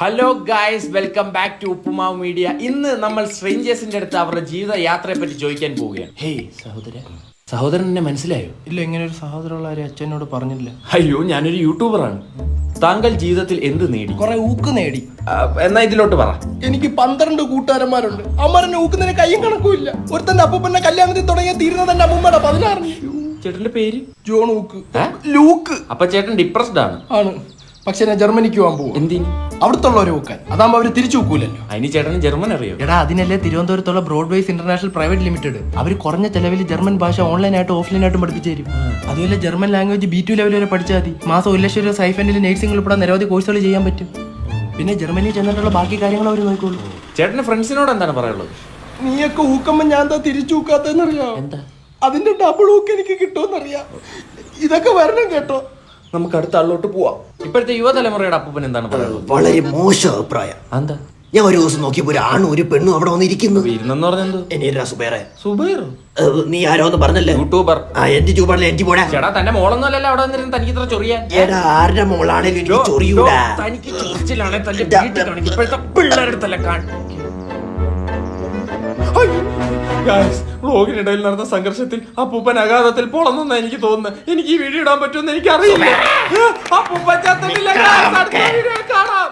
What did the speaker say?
Hello guys, welcome back to Uppumavu media. ഇന്ന് നമ്മൾ സ്ട്രേഞ്ചേഴ്സിന്റെ അടുത്ത് അവരുടെ ജീവിത യാത്രയെ പറ്റി ചോദിക്കാൻ പോവുകയാണ്. ഹേയ് സഹോദരൻ എന്നെ മനസ്സിലായോ? ഇല്ല, ഇങ്ങനെ ഒരു സഹോദരമുള്ള ആരും അച്ഛനോട് പറഞ്ഞില്ല. അയ്യോ, ഞാനൊരു യൂട്യൂബറാണ്. താങ്കൾ ജീവിതത്തിൽ എന്ത് നേടി? കുറെ ഊക്ക് നേടി. എന്നാ ഇതിലോട്ട് പറ. എനിക്ക് 12 കൂട്ടുകാരന്മാരുണ്ട്. അമ്മരെന്നെ ഊക്കുന്നതിന് കയ്യും കണക്കുമില്ല. ഒരുത്തന്റെ അപ്പൂപ്പന്റെ കല്യാണത്തിൽ തുടങ്ങിയ തീരുന്നത് എന്റെ അമ്മൂമ്മയുടെ 16. ചേട്ടന്റെ പേര് ജോൺ ഊക്ക്. ലൂക്ക്. അപ്പൊ ചേട്ടൻ ഡിപ്രസ്ഡ് ആണ്? ആണ്. പക്ഷെ ഞാൻ ജർമ്മനിക്ക് പോകാൻ പോകും. എന്തിന്? അവിടുത്തുള്ള ഒരു ഊക്കാൻ, അതാകുമ്പോ അവര് തിരിച്ചു വെക്കൂലല്ലോ. അതിന് ചേട്ടന് ജർമ്മൻ അറിയോ? എടാ, അതിനല്ലേ തിരുവനന്തപുരത്തുള്ള ബ്രോഡ്വേസ് ഇന്റർനാഷണൽ പ്രൈവറ്റ് ലിമിറ്റഡ്. അവർ കുറഞ്ഞ ചെലവിൽ ജർമ്മൻ ഭാഷ ഓൺലൈനായിട്ടും ഓഫ്ലൈനായിട്ടും പഠിപ്പിച്ചു തരും. അതുപോലെ ജർമ്മൻ ലാംഗ്വേജ് B2 ലെവൽ വരെ പഠിച്ചാൽ മതി. മാസം 1 ലക്ഷം രൂപ സൈഫൻഡിൽ നേഴ്സിംഗ് ഉൾപ്പെടെ നിരവധി കോഴ്സുകൾ ചെയ്യാൻ പറ്റും. പിന്നെ ജർമ്മനിയിൽ ചെന്നിട്ടുള്ള ബാക്കി കാര്യങ്ങൾ അവർ നോക്കിക്കോളൂ. ചേട്ടന്റെ ഫ്രണ്ട്സിനോട് എന്താണ് പറയാനുള്ളത്? നീയൊക്കെ ഊക്കുമ്പോ ഞാൻ എന്താ തിരിച്ചു ഊക്കാത്തെന്നറിയാം. എന്താ? അതിന്റെ ഡബിൾ ഊക്ക് എനിക്ക് കിട്ടുമെന്നറിയാം. ഇതൊക്കെ വരണം കേട്ടോ. നമുക്ക് അടുത്ത ആളിലോട്ട് പോവാം. ഇപ്പോഴത്തെ യുവതലമുറയുടെ അപ്പൂപ്പൻ എന്താണ് പറയുന്നത്? വളരെ മോശം അഭിപ്രായം. എന്താ? ഞാൻ ഒരു ദിവസം നോക്കിയപ്പോ ഒരു ആണും ഒരു പെണ്ണും അവിടെ വന്നിരിക്കുന്നു. ഇരുന്നെന്ന് പറഞ്ഞെന്തോ? എന്നെ സുബേറെ, സുബൈർ നീ ആരോന്ന് പറഞ്ഞല്ലേ? യൂട്യൂബർ. എന്റെ ചൂപാടില്ല, എനിക്ക് പോടാ. ചേട്ടാ, തന്റെ മോളൊന്നും അല്ലല്ലോ അവിടെ വന്നിരുന്ന് തനിക്ക് ഇത്ര ചൊറിയാൻ. എടാ, ആരുടെ മോളാണേലും എനിക്ക് ചൊറിയൂടാ. തനിക്ക് ചൊറിച്ചിലാണ് തന്റെ വീട്ടിൽ കാണിക്കും. ഇപ്പോഴത്തെ പിള്ളേരുടെ കാണിക്കും. വ്ലോഗിനിടയിൽ നടന്ന സംഘർഷത്തിൽ അപ്പൂപ്പൻ അഗാധത്തിൽ പൊളന്നെന്നാ എനിക്ക് തോന്നുന്നത്. എനിക്ക് ഈ വീഡിയോ ഇടാൻ പറ്റുമെന്ന് എനിക്കറിയില്ല. അപ്പൂപ്പൻ ചത്തതില്ല. കാണാം.